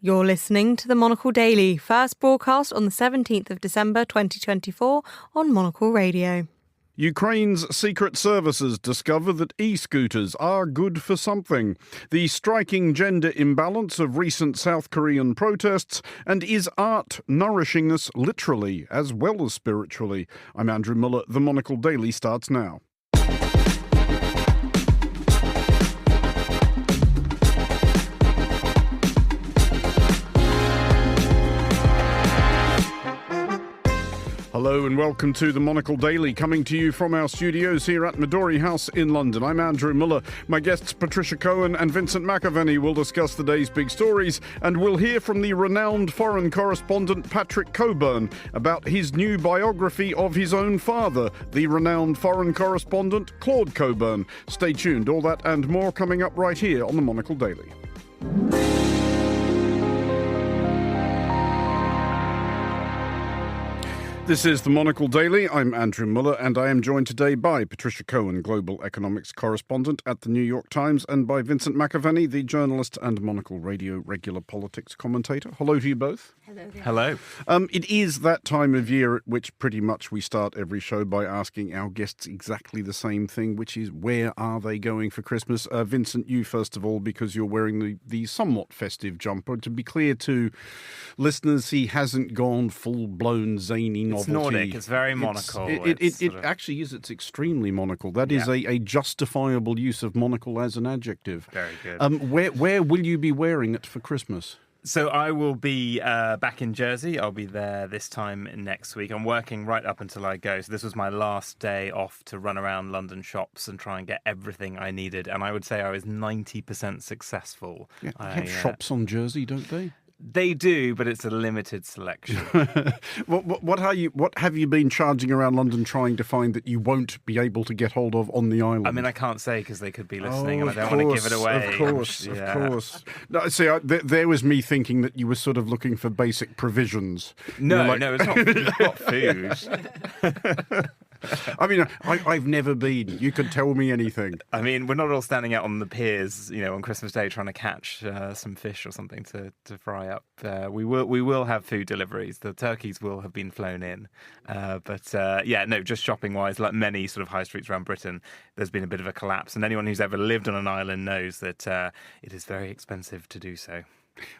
You're listening to the Monocle Daily, first broadcast on the 17th of December 2024 on Monocle Radio. Ukraine's secret services discover that e-scooters are good for something. The striking gender imbalance of recent South Korean protests, and is art nourishing us literally as well as spiritually? I'm Andrew Muller. The Monocle Daily starts now. Hello and welcome to the Monocle Daily, coming to you from our studios here at Midori House in London. I'm Andrew Muller. My guests Patricia Cohen and Vincent McAvenny will discuss the day's big stories, and we'll hear from the renowned foreign correspondent Patrick Cockburn about his new biography of his own father, the renowned foreign correspondent Claude Cockburn. Stay tuned, all that and more coming up right here on the Monocle Daily. This is the Monocle Daily. I'm Andrew Muller, and I am joined today by Patricia Cohen, global economics correspondent at the New York Times, and by Vincent McAvenny, the journalist and Monocle Radio regular politics commentator. Hello to you both. Hello there. Hello. It is that time of year at which pretty much we start every show by asking our guests exactly the same thing, which is, where are they going for Christmas? Vincent, you first of all, because you're wearing the somewhat festive jumper. To be clear to listeners, he hasn't gone full-blown zany It's novelty. Nordic. It's very monocle. It actually is. It's extremely monocle. That is a justifiable use of monocle as an adjective. Very good. Where will you be wearing it for Christmas? So I will be back in Jersey. I'll be there this time next week. I'm working right up until I go. So this was my last day off to run around London shops and try and get everything I needed. And I would say I was 90% successful. Yeah, they have shops on Jersey, don't they? They do, but it's a limited selection. What have you been charging around London trying to find that you won't be able to get hold of on the island? I mean, I can't say because they could be listening, and I don't want to give it away. Of course. No, see, there was me thinking that you were sort of looking for basic provisions. No, it's not food. I mean, I've never been. You could tell me anything. I mean, we're not all standing out on the piers, on Christmas Day trying to catch some fish or something to fry up. We will have food deliveries. The turkeys will have been flown in. Just shopping-wise, like many sort of high streets around Britain, there's been a bit of a collapse. And anyone who's ever lived on an island knows that it is very expensive to do so.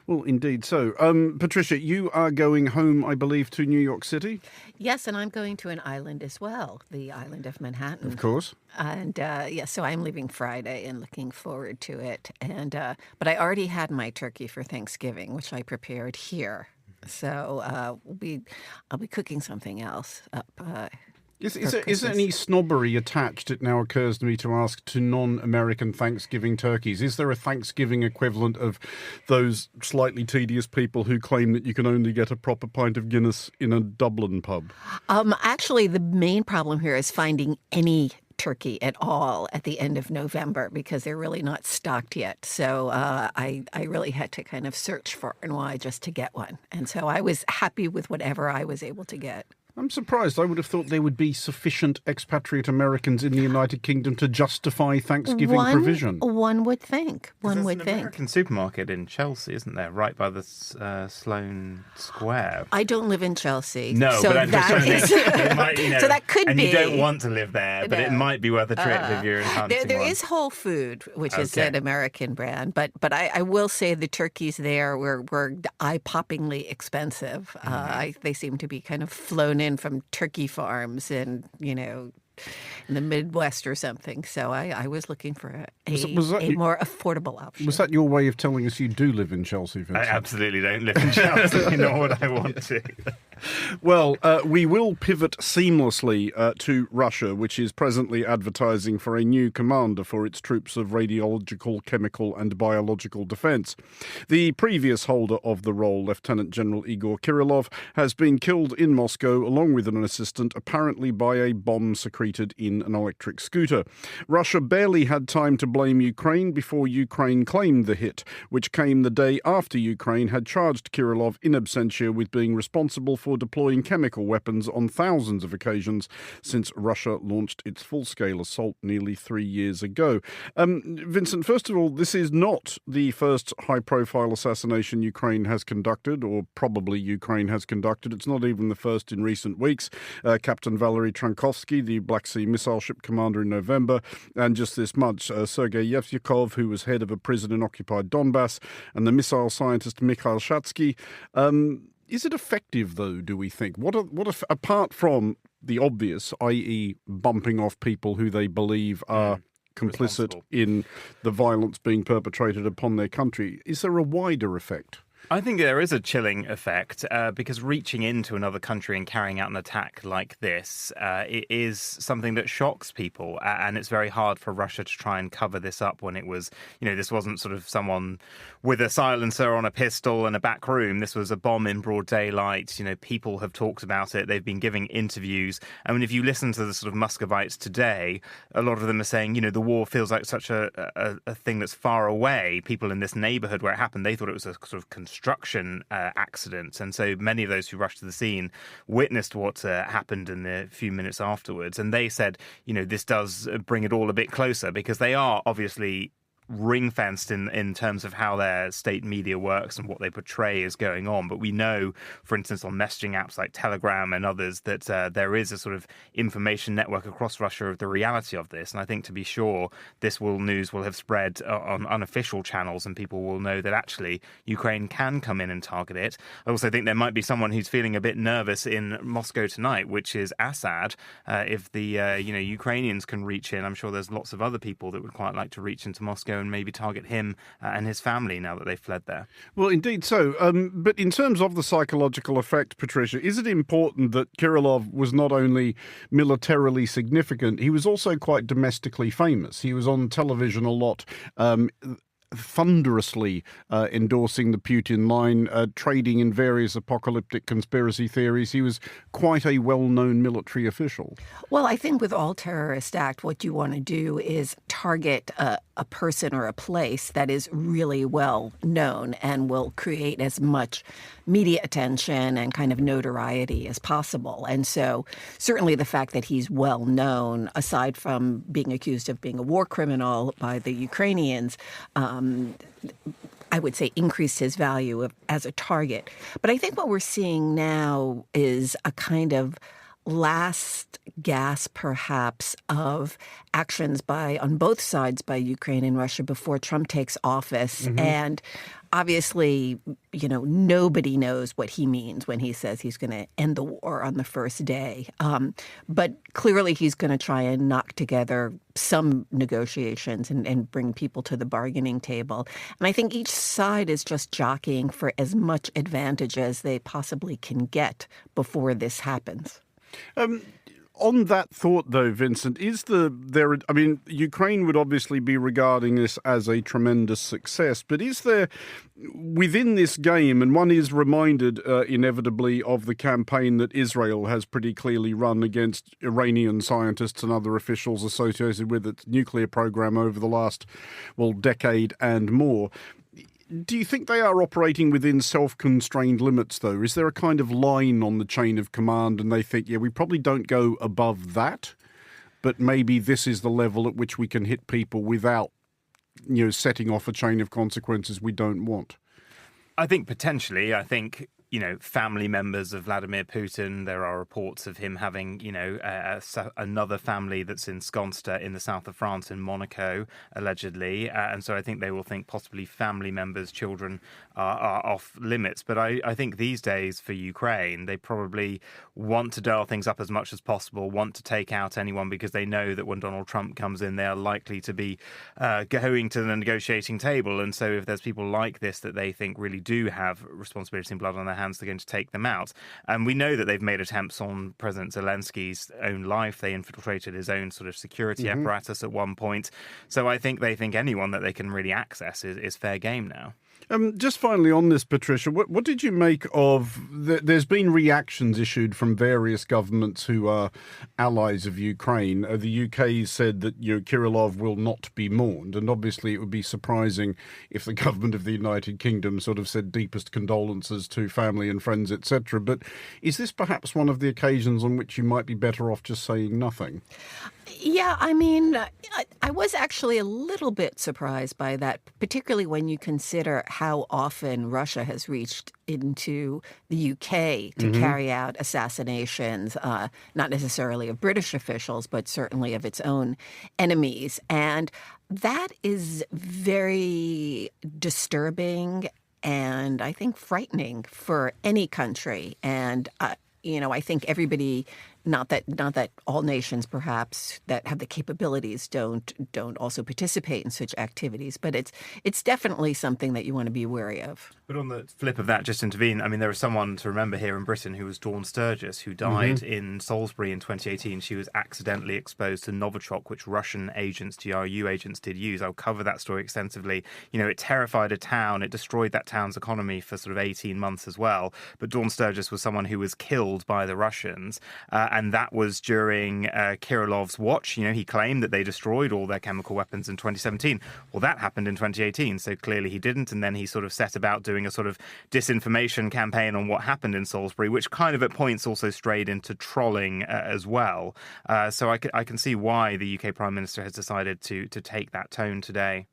Well, indeed so. Patricia, you are going home, I believe, to New York City? Yes, and I'm going to an island as well, the island of Manhattan. Of course. And so I'm leaving Friday and looking forward to it. And but I already had my turkey for Thanksgiving, which I prepared here. So I'll be cooking something else up. Is there any snobbery attached, it now occurs to me to ask, to non-American Thanksgiving turkeys? Is there a Thanksgiving equivalent of those slightly tedious people who claim that you can only get a proper pint of Guinness in a Dublin pub? Actually, the main problem here is finding any turkey at all at the end of November because they're really not stocked yet. So I really had to kind of search far and wide just to get one. And so I was happy with whatever I was able to get. I'm surprised. I would have thought there would be sufficient expatriate Americans in the United Kingdom to justify Thanksgiving provision. One would think. One would think. There's an American supermarket in Chelsea, isn't there? Right by the Sloane Square. I don't live in Chelsea. No, so but I'm just trying to think. It might, so that could and be. And you don't want to live there, but it might be worth a trip if you're enhancing There one. is Whole Food, which is an American brand. But I will say the turkeys there were eye-poppingly expensive. They seem to be kind of flown in from turkey farms and, in the Midwest or something. So I was looking for a more affordable option. Was that your way of telling us you do live in Chelsea, Vincent? I absolutely don't live in Chelsea, nor would I want to. Well, we will pivot seamlessly to Russia, which is presently advertising for a new commander for its troops of radiological, chemical and biological defence. The previous holder of the role, Lieutenant General Igor Kirillov, has been killed in Moscow along with an assistant, apparently by a bomb secreted in an electric scooter. Russia barely had time to blame Ukraine before Ukraine claimed the hit, which came the day after Ukraine had charged Kirillov in absentia with being responsible for deploying chemical weapons on thousands of occasions since Russia launched its full-scale assault nearly 3 years ago. Vincent, first of all, this is not the first high-profile assassination Ukraine has conducted, or probably Ukraine has conducted. It's not even the first in recent weeks. Captain Valery Trankovsky, the Black Sea missile ship commander in November, and just this month, Sergei Yevsyakov, who was head of a prison in occupied Donbass, and the missile scientist Mikhail Shatsky. Is it effective, though, do we think? Apart from the obvious, i.e. bumping off people who they believe are complicit in the violence being perpetrated upon their country, is there a wider effect? I think there is a chilling effect because reaching into another country and carrying out an attack like this it is something that shocks people. And it's very hard for Russia to try and cover this up when it was, this wasn't sort of someone with a silencer on a pistol in a back room. This was a bomb in broad daylight. People have talked about it. They've been giving interviews. I mean, if you listen to the sort of Muscovites today, a lot of them are saying, the war feels like such a thing that's far away. People in this neighborhood where it happened, they thought it was a sort of construction accident. And so many of those who rushed to the scene witnessed what happened in the few minutes afterwards. And they said, this does bring it all a bit closer because they are obviously ring-fenced in terms of how their state media works and what they portray is going on. But we know, for instance, on messaging apps like Telegram and others, that there is a sort of information network across Russia of the reality of this. And I think, to be sure, this news will have spread on unofficial channels and people will know that actually Ukraine can come in and target it. I also think there might be someone who's feeling a bit nervous in Moscow tonight, which is Assad. If the Ukrainians can reach in, I'm sure there's lots of other people that would quite like to reach into Moscow and maybe target him and his family now that they've fled there. Well, indeed so. But in terms of the psychological effect, Patricia, is it important that Kirillov was not only militarily significant, he was also quite domestically famous? He was on television a lot, thunderously endorsing the Putin line, trading in various apocalyptic conspiracy theories. He was quite a well-known military official. Well, I think with all terrorist act, what you want to do is target a person or a place that is really well known and will create as much media attention and kind of notoriety as possible. And so certainly the fact that he's well known, aside from being accused of being a war criminal by the Ukrainians, I would say increased his value as a target. But I think what we're seeing now is a kind of last gasp, perhaps, of actions on both sides by Ukraine and Russia before Trump takes office. Mm-hmm. And obviously, nobody knows what he means when he says he's going to end the war on the first day. But clearly he's going to try and knock together some negotiations and bring people to the bargaining table. And I think each side is just jockeying for as much advantage as they possibly can get before this happens. On that thought, though, Vincent, Ukraine would obviously be regarding this as a tremendous success, but is there, within this game, and one is reminded inevitably of the campaign that Israel has pretty clearly run against Iranian scientists and other officials associated with its nuclear program over the last, decade and more. Do you think they are operating within self-constrained limits, though? Is there a kind of line on the chain of command and they think, we probably don't go above that, but maybe this is the level at which we can hit people without, setting off a chain of consequences we don't want? I think potentially. Family members of Vladimir Putin, there are reports of him having, another family that's ensconced in the south of France, in Monaco, allegedly. And so I think they will think possibly family members, children are off limits. But I think these days for Ukraine, they probably want to dial things up as much as possible, want to take out anyone because they know that when Donald Trump comes in, they are likely to be going to the negotiating table. And so if there's people like this that they think really do have responsibility and blood on their hands, they're going to take them out. And we know that they've made attempts on President Zelensky's own life. They infiltrated his own sort of security apparatus at one point. So I think they think anyone that they can really access is fair game now. Just finally on this, Patricia, what did you make of... There's been reactions issued from various governments who are allies of Ukraine. The UK said that Kirillov will not be mourned, and obviously it would be surprising if the government of the United Kingdom sort of said deepest condolences to family and friends, etc. But is this perhaps one of the occasions on which you might be better off just saying nothing? Yeah, I mean, I was actually a little bit surprised by that, particularly when you consider how often Russia has reached into the UK to carry out assassinations, not necessarily of British officials, but certainly of its own enemies. And that is very disturbing and I think frightening for any country. And, I think everybody... Not that all nations, perhaps, that have the capabilities don't also participate in such activities, but it's definitely something that you want to be wary of. But on the flip of that, just intervene, I mean, there is someone to remember here in Britain who was Dawn Sturgis, who died in Salisbury in 2018. She was accidentally exposed to Novichok, which Russian agents, GRU agents, did use. I'll cover that story extensively. It terrified a town. It destroyed that town's economy for sort of 18 months as well. But Dawn Sturgis was someone who was killed by the Russians. And that was during Kirillov's watch. He claimed that they destroyed all their chemical weapons in 2017. Well, that happened in 2018, so clearly he didn't. And then he sort of set about doing a sort of disinformation campaign on what happened in Salisbury, which kind of at points also strayed into trolling as well. So I can see why the UK Prime Minister has decided to take that tone today.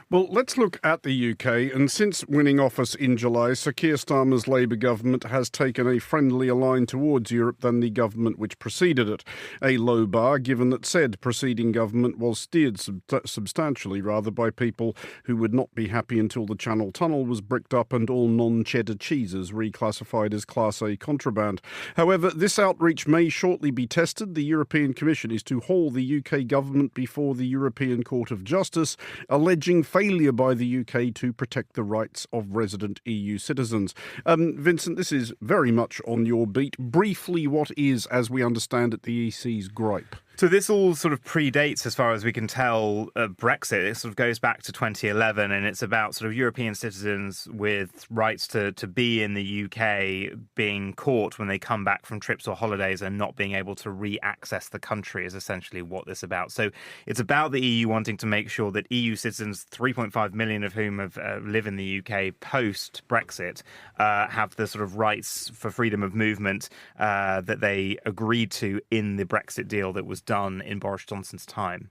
Well, let's look at the UK, and since winning office in July, Sir Keir Starmer's Labour government has taken a friendlier line towards Europe than the government which preceded it. A low bar, given that said preceding government was steered substantially, rather, by people who would not be happy until the Channel Tunnel was bricked up and all non-cheddar cheeses reclassified as Class A contraband. However, this outreach may shortly be tested. The European Commission is to haul the UK government before the European Court of Justice, alleging failure by the UK to protect the rights of resident EU citizens. Vincent, this is very much on your beat. Briefly, what is, as we understand it, the EC's gripe? So this all sort of predates, as far as we can tell, Brexit. It sort of goes back to 2011, and it's about sort of European citizens with rights to be in the UK being caught when they come back from trips or holidays and not being able to re-access the country is essentially what this is about. So it's about the EU wanting to make sure that EU citizens, 3.5 million of whom live in the UK post-Brexit, have the sort of rights for freedom of movement that they agreed to in the Brexit deal that was done in Boris Johnson's time.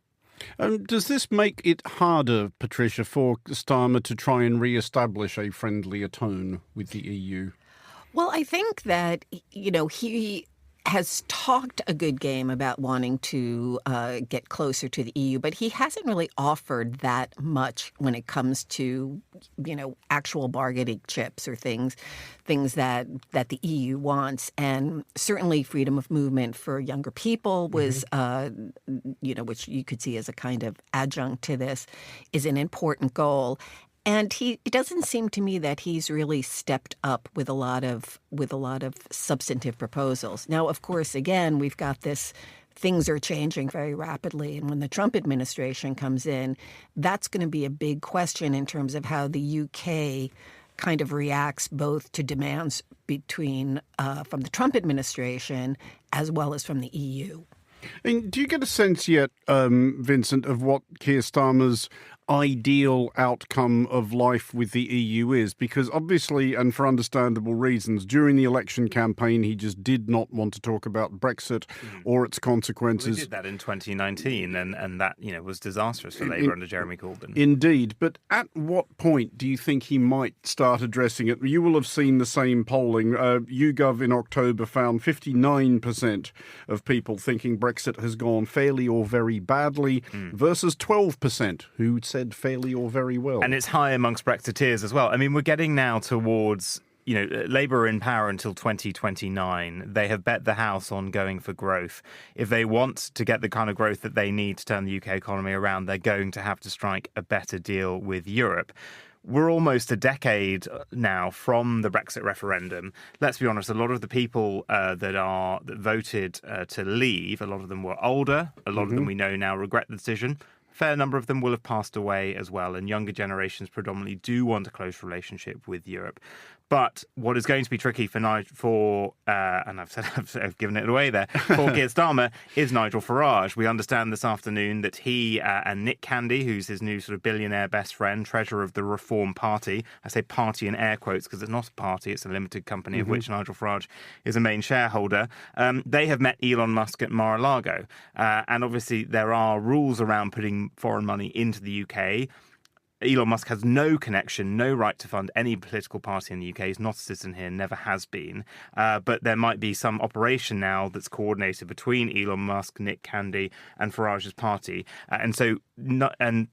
Does this make it harder, Patricia, for Starmer to try and re-establish a friendlier tone with the EU? Well, I think that, he has talked a good game about wanting to get closer to the EU, but he hasn't really offered that much when it comes to, actual bargaining chips or things that the EU wants. And certainly freedom of movement for younger people was, which you could see as a kind of adjunct to this, is an important goal. And it doesn't seem to me that he's really stepped up with a lot of substantive proposals. Now, of course, again, we've got this. Things are changing very rapidly. And when the Trump administration comes in, that's going to be a big question in terms of how the UK kind of reacts both to demands from the Trump administration as well as from the EU. And do you get a sense yet, Vincent, of what Keir Starmer's ideal outcome of life with the EU is? Because obviously, and for understandable reasons, during the election campaign, he just did not want to talk about Brexit or its consequences. We did that in 2019, and that was disastrous for Labour under Jeremy Corbyn. Indeed. But at what point do you think he might start addressing it? You will have seen the same polling. YouGov in October found 59% of people thinking Brexit has gone fairly or very badly versus 12% who said fairly or very well. And it's high amongst Brexiteers as well. I mean, we're getting now towards, Labour are in power until 2029. They have bet the house on going for growth. If they want to get the kind of growth that they need to turn the UK economy around, they're going to have to strike a better deal with Europe. We're almost a decade now from the Brexit referendum. Let's be honest, a lot of the people that voted to leave, a lot of them were older. A lot of them we know now regret the decision. fair number of them will have passed away as well, and younger generations predominantly do want a close relationship with Europe. But what is going to be tricky and I've given it away there, for Keir Starmer is Nigel Farage. We understand this afternoon that he and Nick Candy, who's his new sort of billionaire best friend, treasurer of the Reform Party, I say party in air quotes because it's not a party, it's a limited company of which Nigel Farage is a main shareholder, they have met Elon Musk at Mar-a-Lago. And obviously there are rules around putting foreign money into the UK. Elon Musk has no connection, no right to fund any political party in the UK. He's not a citizen here, never has been. But there might be some operation now that's coordinated between Elon Musk, Nick Candy and Farage's party. And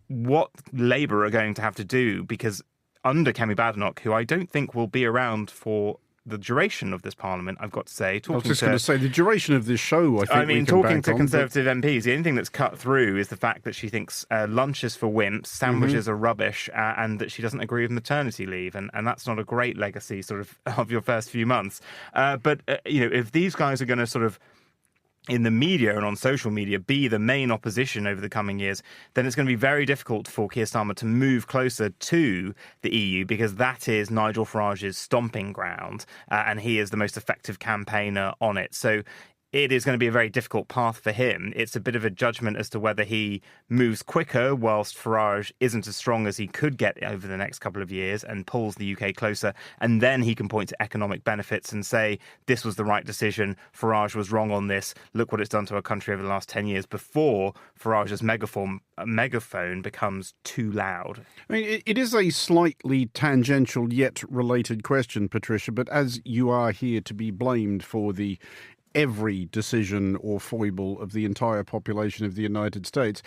what Labour are going to have to do, because under Kemi Badenoch, who I don't think will be around for the duration of this parliament, I've got to say. I was just going to say, the duration of this show, talking to Conservative MPs, the only thing that's cut through is the fact that she thinks lunch is for wimps, sandwiches are rubbish, and that she doesn't agree with maternity leave. And that's not a great legacy sort of your first few months. But if these guys are going to sort of, in the media and on social media, be the main opposition over the coming years, then it's going to be very difficult for Keir Starmer to move closer to the EU, because that is Nigel Farage's stomping ground, and he is the most effective campaigner on it. So it is going to be a very difficult path for him. It's a bit of a judgment as to whether he moves quicker whilst Farage isn't as strong as he could get over the next couple of years and pulls the UK closer, and then he can point to economic benefits and say, this was the right decision, Farage was wrong on this, look what it's done to our country over the last 10 years, before Farage's megaphone becomes too loud. I mean, it is a slightly tangential yet related question, Patricia, but as you are here to be blamed for the every decision or foible of the entire population of the United States,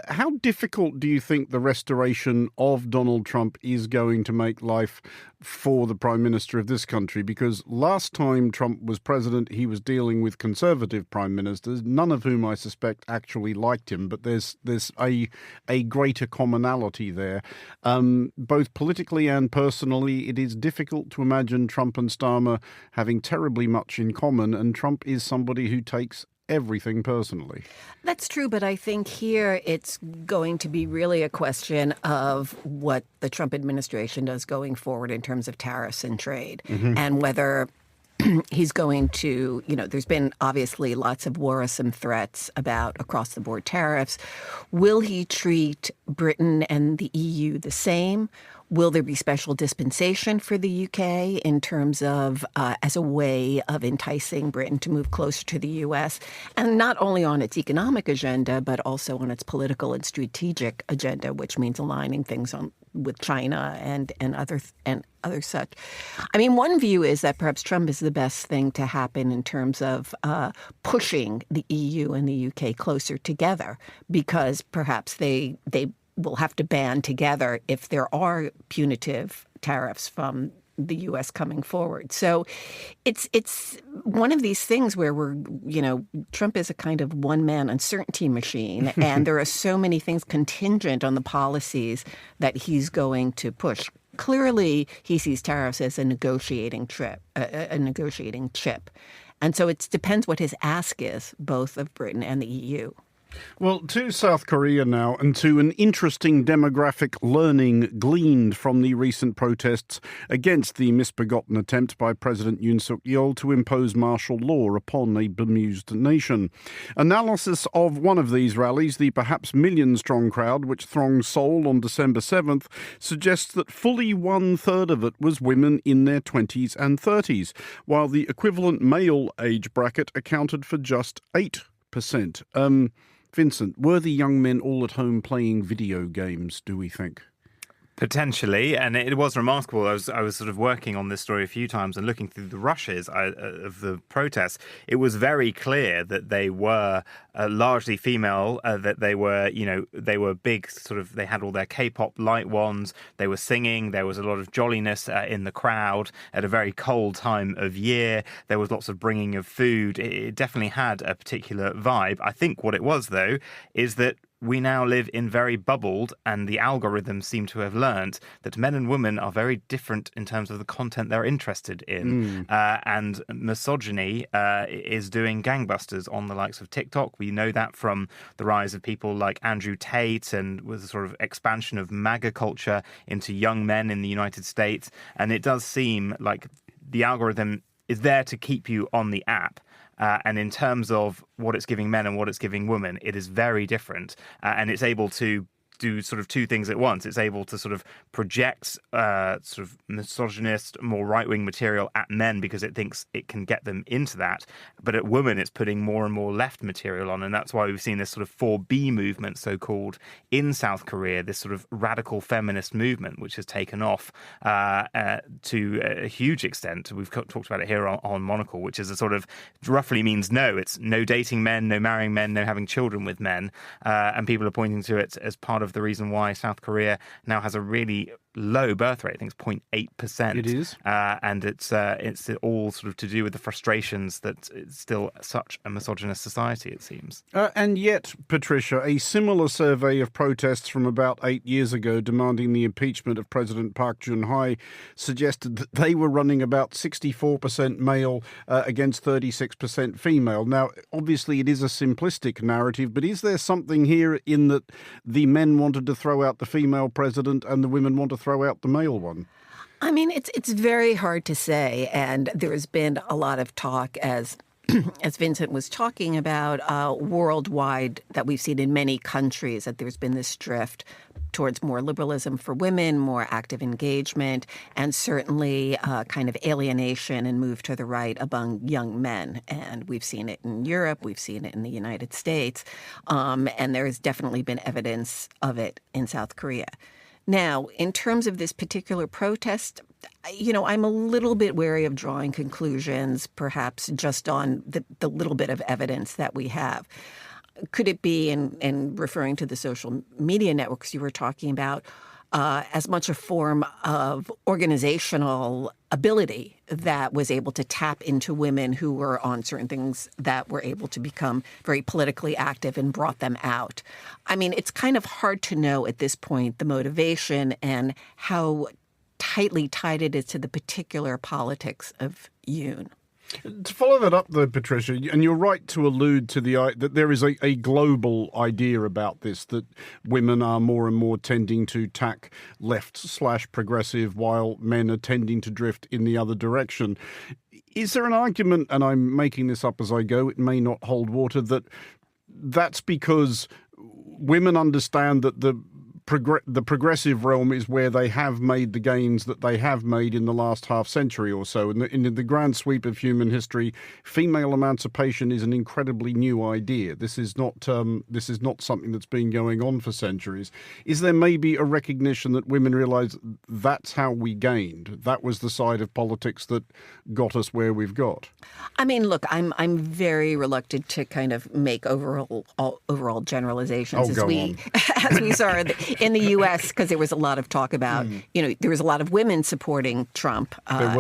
how difficult do you think the restoration of Donald Trump is going to make life for the Prime Minister of this country? Because last time Trump was president, he was dealing with Conservative Prime Ministers, none of whom I suspect actually liked him, but there's a greater commonality there. Both politically and personally, it is difficult to imagine Trump and Starmer having terribly much in common, and Trump is somebody who takes everything personally. That's true, but I think here it's going to be really a question of what the Trump administration does going forward in terms of tariffs and trade, and whether he's going to, there's been obviously lots of worrisome threats about across-the-board tariffs. Will he treat Britain and the EU the same? Will there be special dispensation for the UK in terms of as a way of enticing Britain to move closer to the US, and not only on its economic agenda, but also on its political and strategic agenda, which means aligning things with China and other such. I mean, one view is that perhaps Trump is the best thing to happen in terms of pushing the EU and the UK closer together, because perhaps they will have to band together if there are punitive tariffs from the U.S. coming forward. So it's one of these things where Trump is a kind of one-man uncertainty machine, and there are so many things contingent on the policies that he's going to push. Clearly, he sees tariffs as a negotiating chip. And so it depends what his ask is, both of Britain and the EU. Well, to South Korea now, and to an interesting demographic learning gleaned from the recent protests against the misbegotten attempt by President Yoon Suk-yeol to impose martial law upon a bemused nation. Analysis of one of these rallies, the perhaps million-strong crowd which thronged Seoul on December 7th, suggests that fully one-third of it was women in their 20s and 30s, while the equivalent male age bracket accounted for just 8%. Vincent, were the young men all at home playing video games, do we think? Potentially, and it was remarkable. I was sort of working on this story a few times and looking through the rushes of the protests. It was very clear that they were largely female, that they were big, sort of, they had all their K-pop light wands, they were singing, there was a lot of jolliness in the crowd at a very cold time of year. There was lots of bringing of food. It definitely had a particular vibe. I think what it was, though, is that we now live in very bubbled, and the algorithms seem to have learned that men and women are very different in terms of the content they're interested in. And misogyny is doing gangbusters on the likes of TikTok. We know that from the rise of people like Andrew Tate, and with the sort of expansion of MAGA culture into young men in the United States. And it does seem like the algorithm is there to keep you on the app. And in terms of what it's giving men and what it's giving women, it is very different. And it's able to do sort of two things at once. It's able to sort of project sort of misogynist, more right-wing material at men because it thinks it can get them into that. But at women, it's putting more and more left material on. And that's why we've seen this sort of 4B movement, so-called, in South Korea, this sort of radical feminist movement, which has taken off to a huge extent. We've talked about it here on Monocle, which is a sort of roughly means no. It's no dating men, no marrying men, no having children with men. And people are pointing to it as part of the reason why South Korea now has a really low birth rate. I think it's 0.8%. It is. And it's all sort of to do with the frustrations that it's still such a misogynist society, it seems. And yet, Patricia, a similar survey of protests from about 8 years ago demanding the impeachment of President Park Geun-hye suggested that they were running about 64% male against 36% female. Now, obviously, it is a simplistic narrative, but is there something here in that the men wanted to throw out the female president and the women want to throw out the male one? I mean, it's very hard to say, and there's been a lot of talk, as Vincent was talking about, worldwide, that we've seen in many countries, that there's been this drift towards more liberalism for women, more active engagement, and certainly kind of alienation and move to the right among young men. And we've seen it in Europe, we've seen it in the United States, and there has definitely been evidence of it in South Korea. Now, in terms of this particular protest, I'm a little bit wary of drawing conclusions, perhaps just on the little bit of evidence that we have. Could it be, in referring to the social media networks you were talking about, as much a form of organizational ability that was able to tap into women who were on certain things that were able to become very politically active and brought them out? I mean, it's kind of hard to know at this point the motivation and how tightly tied it is to the particular politics of Yoon. To follow that up, though, Patricia, and you're right to allude to that there is a global idea about this, that women are more and more tending to tack left/progressive while men are tending to drift in the other direction. Is there an argument, and I'm making this up as I go, it may not hold water, that's because women understand that the progressive realm is where they have made the gains that they have made in the last half century or so. And in the grand sweep of human history, female emancipation is an incredibly new idea. This is not something that's been going on for centuries. Is there maybe a recognition that women realise that's how we gained? That was the side of politics that got us where we've got. I mean, look, I'm very reluctant to kind of make overall generalizations as we saw in the U.S., because there was a lot of talk about, there was a lot of women supporting Trump as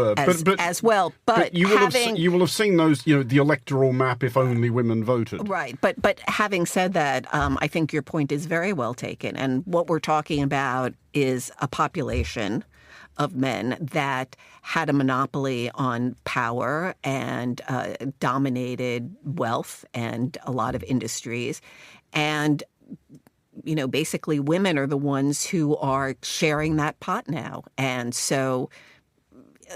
well. But you will have seen those, the electoral map if only women voted. Right. But having said that, I think your point is very well taken. And what we're talking about is a population of men that had a monopoly on power and dominated wealth and a lot of industries. And basically women are the ones who are sharing that pot now. And so,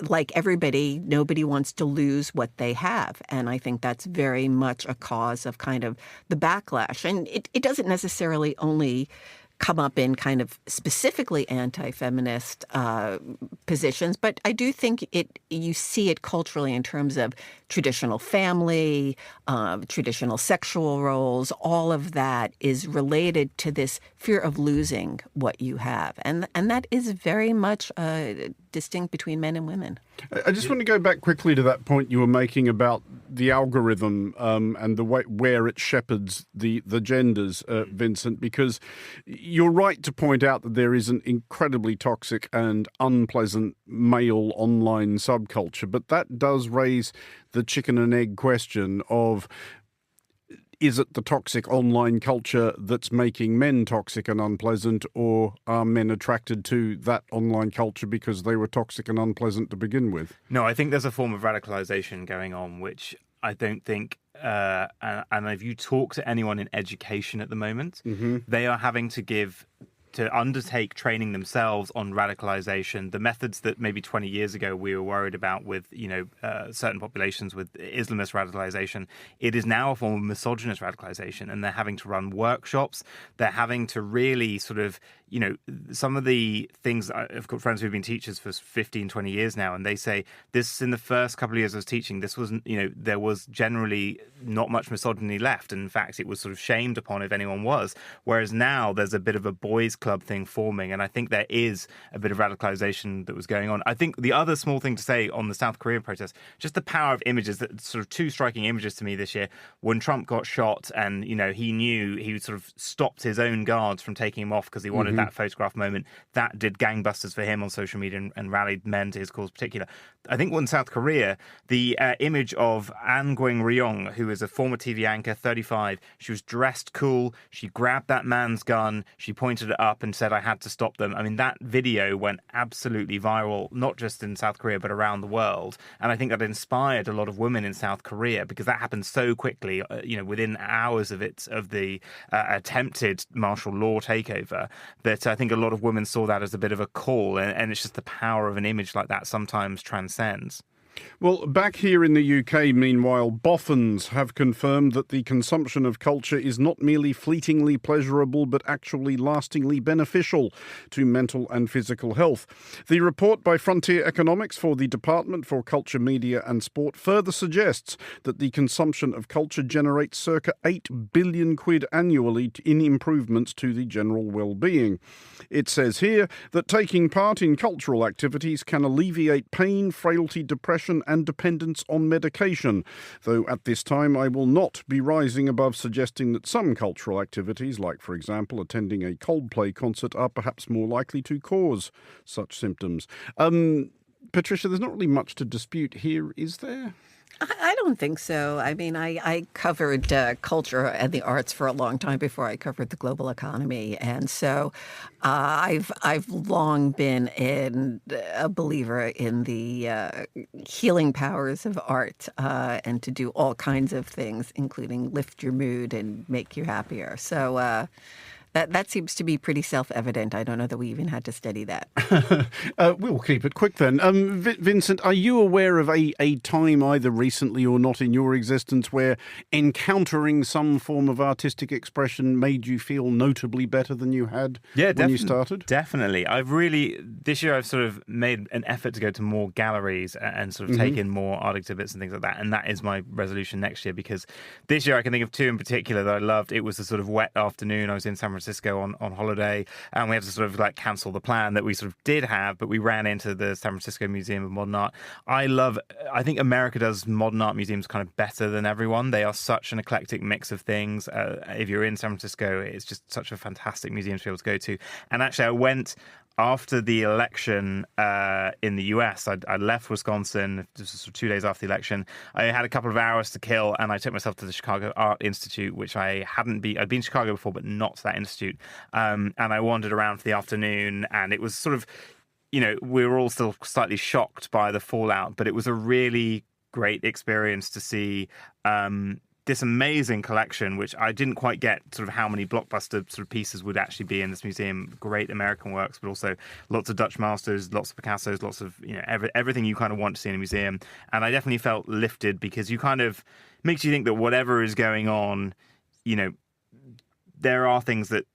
like everybody, nobody wants to lose what they have. And I think that's very much a cause of kind of the backlash. And it doesn't necessarily only come up in kind of specifically anti-feminist positions, but I do think you see it culturally in terms of traditional family, traditional sexual roles. All of that is related to this fear of losing what you have, and that is very much distinct between men and women. I just want to go back quickly to that point you were making about the algorithm and the way where it shepherds the genders, Vincent, because you're right to point out that there is an incredibly toxic and unpleasant male online subculture, but that does raise the chicken and egg question of, is it the toxic online culture that's making men toxic and unpleasant, or are men attracted to that online culture because they were toxic and unpleasant to begin with? No, I think there's a form of radicalization going on, which I don't think, and if you talk to anyone in education at the moment, they are having to undertake training themselves on radicalization, the methods that maybe 20 years ago we were worried about with, certain populations with Islamist radicalization. It is now a form of misogynist radicalization, and they're having to run workshops. They're having to really sort of, some of the things, I've got friends who've been teachers for 15, 20 years now, and they say this, in the first couple of years I was teaching, this wasn't, there was generally not much misogyny left. And in fact, it was sort of shamed upon if anyone was. Whereas now there's a bit of a boys' club thing forming. And I think there is a bit of radicalization that was going on. I think the other small thing to say on the South Korean protest, just the power of images, that sort of two striking images to me this year. When Trump got shot and, he knew he sort of stopped his own guards from taking him off because he wanted that photograph moment. That did gangbusters for him on social media and rallied men to his cause in particular. I think in South Korea, the image of An Gwang-ryong, who is a former TV anchor, 35, she was dressed cool. She grabbed that man's gun. She pointed it up and said, I had to stop them. I mean, that video went absolutely viral, not just in South Korea, but around the world. And I think that inspired a lot of women in South Korea, because that happened so quickly, within hours of the attempted martial law takeover, that I think a lot of women saw that as a bit of a call. And it's just the power of an image like that sometimes transcends. Well, back here in the UK, meanwhile, boffins have confirmed that the consumption of culture is not merely fleetingly pleasurable, but actually lastingly beneficial to mental and physical health. The report by Frontier Economics for the Department for Culture, Media and Sport further suggests that the consumption of culture generates circa 8 billion quid annually in improvements to the general well-being. It says here that taking part in cultural activities can alleviate pain, frailty, depression and dependence on medication, though at this time I will not be rising above suggesting that some cultural activities, like, for example, attending a Coldplay concert, are perhaps more likely to cause such symptoms. Patricia, there's not really much to dispute here, is there? I don't think so. I mean, I covered culture and the arts for a long time before I covered the global economy, and so I've long been a believer in the healing powers of art, and to do all kinds of things, including lift your mood and make you happier. So. That seems to be pretty self-evident. I don't know that we even had to study that. We'll keep it quick then. Vincent, are you aware of a time, either recently or not in your existence, where encountering some form of artistic expression made you feel notably better than you had when you started? Definitely. This year I've sort of made an effort to go to more galleries and sort of take in more art exhibits and things like that. And that is my resolution next year, because this year I can think of two in particular that I loved. It was a sort of wet afternoon. I was in San Francisco on holiday, and we had to sort of cancel the plan that we sort of did have, but we ran into the San Francisco Museum of Modern Art. I think America does modern art museums kind of better than everyone. They are such an eclectic mix of things. If you're in San Francisco, it's just such a fantastic museum to be able to go to. And actually I went after the election in the US. I left Wisconsin just 2 days after the election. I had a couple of hours to kill, and I took myself to the Chicago Art Institute, which I'd been to Chicago before, but not to that institute. And I wandered around for the afternoon, and it was sort of, we were all still slightly shocked by the fallout, but it was a really great experience to see this amazing collection, which I didn't quite get sort of how many blockbuster sort of pieces would actually be in this museum. Great American works, but also lots of Dutch masters, lots of Picassos, lots of everything you kind of want to see in a museum. And I definitely felt lifted, because you kind of makes you think that whatever is going on, there are things that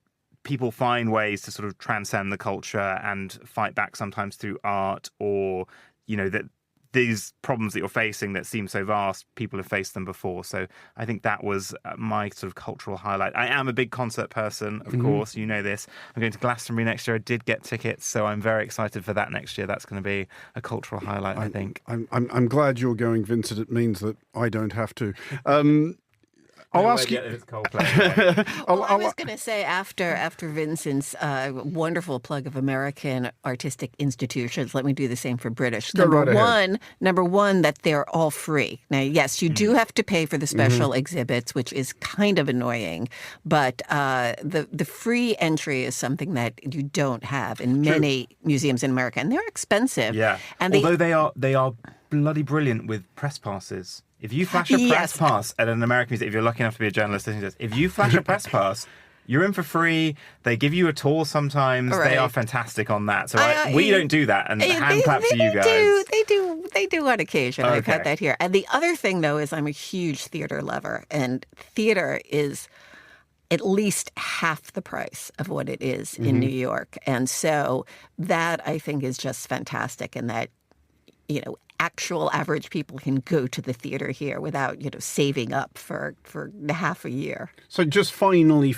people find ways to sort of transcend the culture and fight back sometimes through art, or that these problems that you're facing that seem so vast, people have faced them before. So I think that was my sort of cultural highlight. I am a big concert person, of course, you know this. I'm going to Glastonbury next year. I did get tickets, so I'm very excited for that next year. That's going to be a cultural highlight, I think. I'm glad you're going, Vincent. It means that I don't have to. I'll ask you. It's Coldplay. I was going to say after Vincent's wonderful plug of American artistic institutions, let me do the same for British. Number one, that they're all free. Now, yes, you do have to pay for the special exhibits, which is kind of annoying, but the free entry is something that you don't have in many museums in America, and they're expensive. Yeah, and although they are bloody brilliant with press passes. If you flash a press pass at an American museum, if you're lucky enough to be a journalist listening to this, if you flash a press pass, you're in for free. They give you a tour sometimes. Right. They are fantastic on that. So we don't do that. And hand claps to you guys. They do on occasion. Okay. I've had that here. And the other thing, though, is I'm a huge theater lover. And theater is at least half the price of what it is in New York. And so that, I think, is just fantastic. And that, actual average people can go to the theater here without, saving up for half a year. So just finally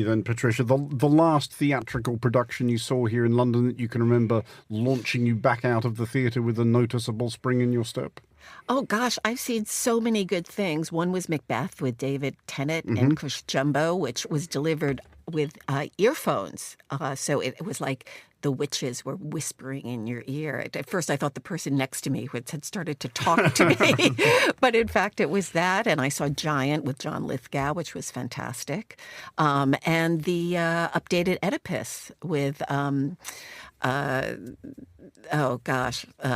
then, Patricia, the last theatrical production you saw here in London that you can remember launching you back out of the theatre with a noticeable spring in your step? Oh, gosh, I've seen so many good things. One was Macbeth with David Tennant and Cush Jumbo, which was delivered with earphones. So it was like the witches were whispering in your ear. At first, I thought the person next to me had started to talk to me. But in fact, it was that. And I saw Giant with John Lithgow, which was fantastic. And the updated Oedipus with...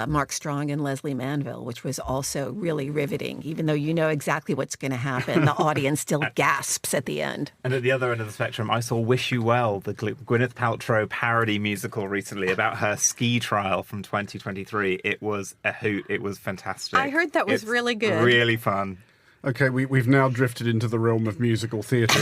Mark Strong and Leslie Manville, which was also really riveting. Even though you know exactly what's going to happen, the audience still gasps at the end. And at the other end of the spectrum, I saw Wish You Well, the Gwyneth Paltrow parody musical recently about her ski trial from 2023. It was a hoot. It was fantastic. I heard that was really good. Really fun. Okay, we've now drifted into the realm of musical theatre,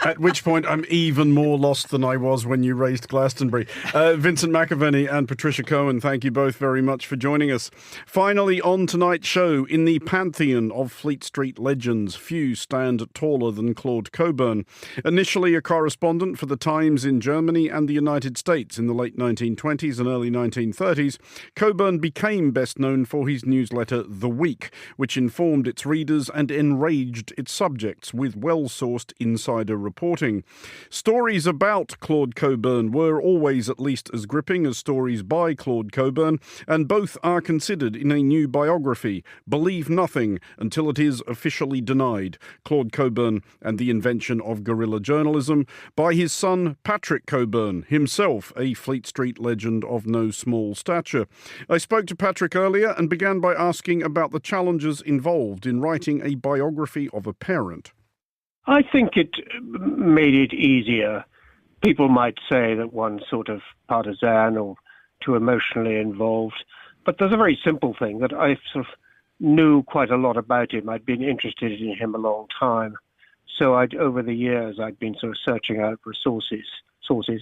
at which point I'm even more lost than I was when you raised Glastonbury. Vincent McAvenny and Patricia Cohen, thank you both very much for joining us. Finally, on tonight's show, in the pantheon of Fleet Street legends, few stand taller than Claude Cockburn. Initially a correspondent for the Times in Germany and the United States in the late 1920s and early 1930s, Cockburn became best known for his newsletter The Week, which informed its readers and enraged its subjects with well-sourced insider reporting. Stories about Claude Cockburn were always at least as gripping as stories by Claude Cockburn, and both are considered in a new biography, Believe Nothing Until It Is Officially Denied, Claude Cockburn and the Invention of Guerrilla Journalism, by his son Patrick Cockburn, himself a Fleet Street legend of no small stature. I spoke to Patrick earlier and began by asking about the challenges involved in writing a biography of a parent. I think it made it easier. People might say that one's sort of partisan or too emotionally involved, but there's a very simple thing that I sort of knew quite a lot about him. I'd been interested in him a long time. So over the years, I'd been sort of searching out for sources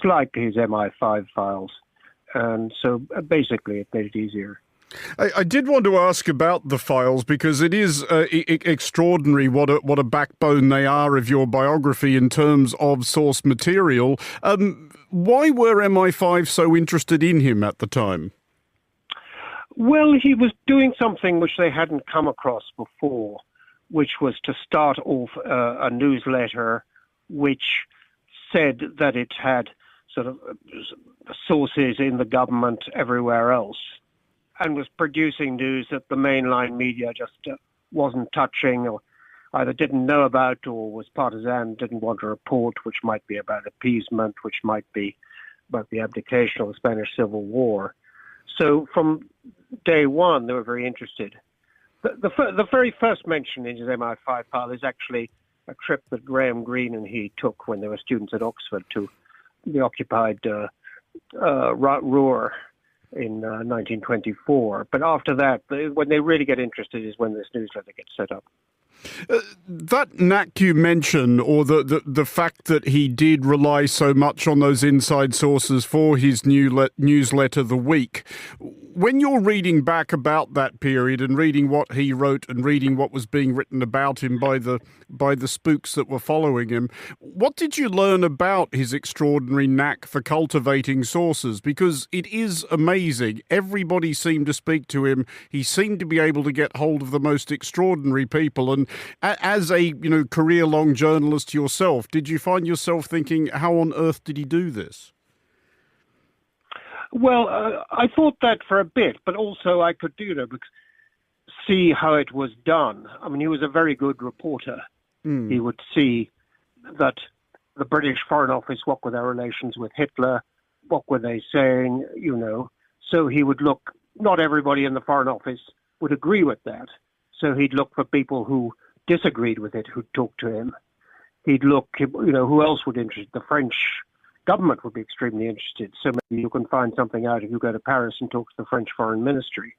like his MI5 files. And so basically it made it easier. I did want to ask about the files because it is extraordinary what a backbone they are of your biography in terms of source material. Why were MI5 so interested in him at the time? Well, he was doing something which they hadn't come across before, which was to start off a newsletter which said that it had sort of sources in the government everywhere else, and was producing news that the mainline media just wasn't touching, or either didn't know about, or was partisan, didn't want to report, which might be about appeasement, which might be about the abdication of the Spanish Civil War. So from day one, they were very interested. The very first mention in his MI5 file is actually a trip that Graham Greene and he took when they were students at Oxford to the occupied Ruhr in 1924. But after that, when they really get interested is when this newsletter gets set up. That knack you mention, or the fact that he did rely so much on those inside sources for his newsletter, The Week, when you're reading back about that period and reading what he wrote and reading what was being written about him by the spooks that were following him, what did you learn about his extraordinary knack for cultivating sources? Because it is amazing. Everybody seemed to speak to him. He seemed to be able to get hold of the most extraordinary people, and as a career-long journalist yourself, did you find yourself thinking, how on earth did he do this? Well, I thought that for a bit, but also I could see how it was done. I mean, he was a very good reporter. He would see that the British Foreign Office, what were their relations with Hitler, what were they saying, So he would look, not everybody in the Foreign Office would agree with that. So he'd look for people who disagreed with it, who'd talk to him. He'd look, who else would interest the French government would be extremely interested. So maybe you can find something out if you go to Paris and talk to the French Foreign Ministry.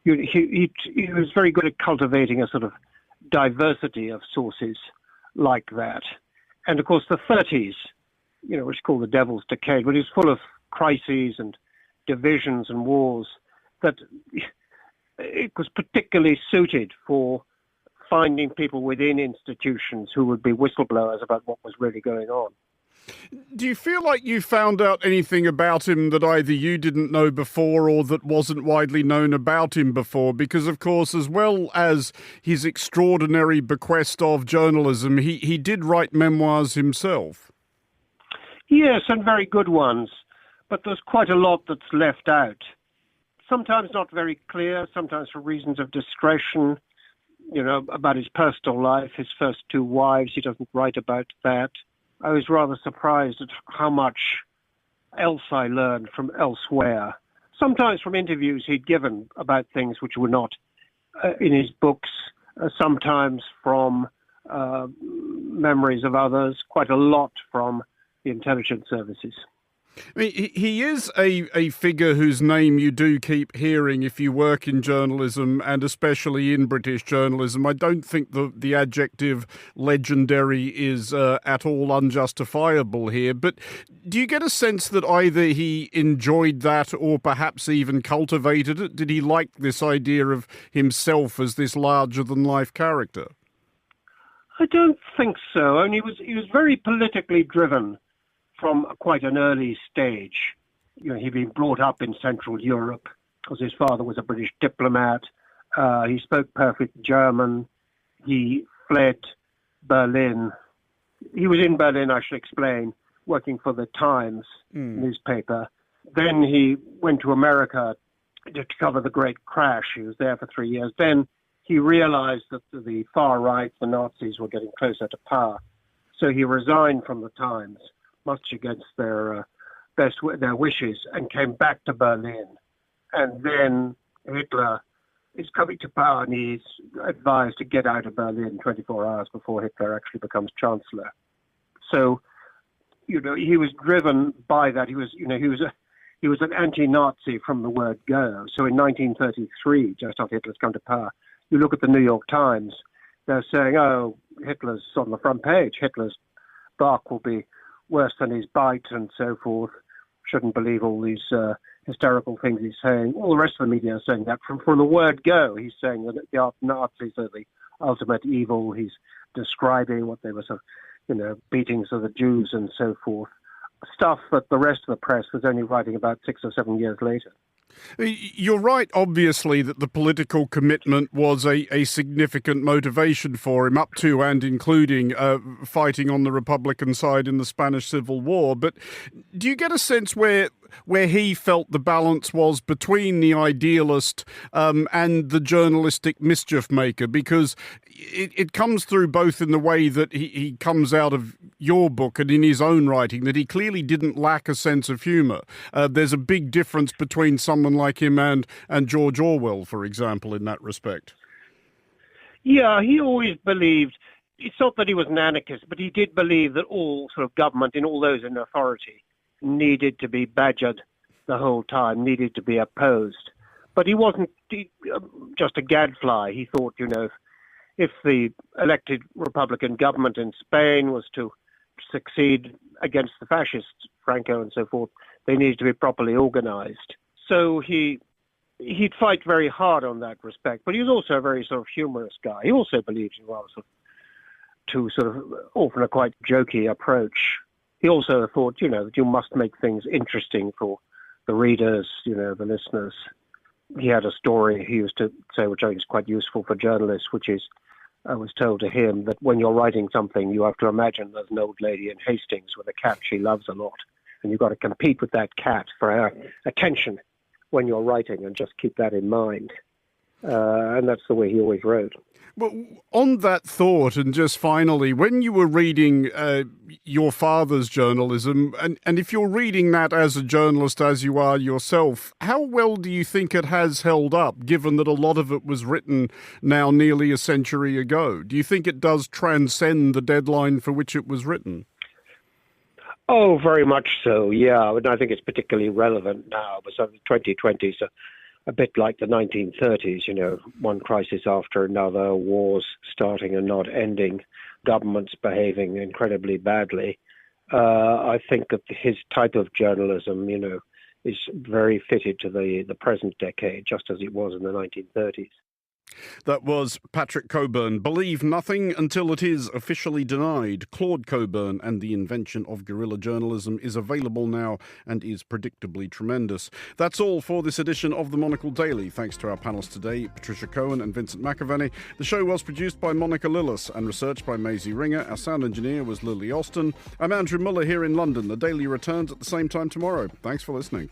He was very good at cultivating a sort of diversity of sources like that. And of course, the 30s, which is called the Devil's Decade, but it was full of crises and divisions and wars, that it was particularly suited for finding people within institutions who would be whistleblowers about what was really going on. Do you feel like you found out anything about him that either you didn't know before or that wasn't widely known about him before? Because, of course, as well as his extraordinary bequest of journalism, he did write memoirs himself. Yes, and very good ones. But there's quite a lot that's left out. Sometimes not very clear, sometimes for reasons of discretion, about his personal life, his first two wives. He doesn't write about that. I was rather surprised at how much else I learned from elsewhere, sometimes from interviews he'd given about things which were not in his books, sometimes from memories of others, quite a lot from the intelligence services. I mean, he is a figure whose name you do keep hearing if you work in journalism, and especially in British journalism. I don't think the adjective legendary is at all unjustifiable here, but do you get a sense that either he enjoyed that or perhaps even cultivated it? Did he like this idea of himself as this larger-than-life character? I don't think so. I mean, he was very politically driven from quite an early stage. He'd been brought up in Central Europe because his father was a British diplomat. He spoke perfect German. He fled Berlin. He was in Berlin, I should explain, working for the Times newspaper. Then he went to America to cover the Great Crash. He was there for 3 years. Then he realized that the far right, the Nazis, were getting closer to power. So he resigned from the Times, much against their wishes, and came back to Berlin. And then Hitler is coming to power, and he's advised to get out of Berlin 24 hours before Hitler actually becomes chancellor. So, he was driven by that. He was an anti-Nazi from the word go. So in 1933, just after Hitler's come to power, you look at the New York Times, they're saying, oh, Hitler's on the front page. Hitler's bark will be worse than his bite and so forth. Shouldn't believe all these hysterical things he's saying. All the rest of the media are saying that. From the word go, he's saying that the Nazis are the ultimate evil. He's describing what they were beatings of the Jews and so forth. Stuff that the rest of the press was only writing about 6 or 7 years later. You're right, obviously, that the political commitment was a significant motivation for him, up to and including fighting on the Republican side in the Spanish Civil War. But do you get a sense where he felt the balance was between the idealist and the journalistic mischief maker? Because it comes through both in the way that he comes out of your book and in his own writing, that he clearly didn't lack a sense of humour. There's a big difference between someone like him and George Orwell, for example, in that respect. Yeah, he always believed, it's not that he was an anarchist, but he did believe that all sort of government and all those in authority needed to be badgered the whole time, needed to be opposed. But he wasn't just a gadfly. He thought, if the elected Republican government in Spain was to succeed against the fascists, Franco and so forth, they needed to be properly organized. So he'd fight very hard on that respect. But he was also a very sort of humorous guy. He also believed in often a quite jokey approach. He also thought, that you must make things interesting for the readers, the listeners. He had a story he used to say, which I think is quite useful for journalists, which is was told to him that when you're writing something, you have to imagine there's an old lady in Hastings with a cat she loves a lot, and you've got to compete with that cat for her attention when you're writing, and just keep that in mind. And that's the way he always wrote. Well, on that thought, and just finally, when you were reading your father's journalism, and if you're reading that as a journalist as you are yourself, how well do you think it has held up, given that a lot of it was written now nearly a century ago? Do you think it does transcend the deadline for which it was written? Oh, very much so, yeah. And I think it's particularly relevant now, but 2020 is a bit like the 1930s, you know, one crisis after another, wars starting and not ending, governments behaving incredibly badly. I think that his type of journalism, you know, is very fitted to the present decade, just as it was in the 1930s. That was Patrick Cockburn. Believe nothing until it is officially denied. Claude Cockburn and the invention of guerrilla journalism is available now and is predictably tremendous. That's all for this edition of the Monocle Daily. Thanks to our panellists today, Patricia Cohen and Vincent McAvenny. The show was produced by Monica Lillis and researched by Maisie Ringer. Our sound engineer was Lily Austin. I'm Andrew Muller here in London. The Daily returns at the same time tomorrow. Thanks for listening.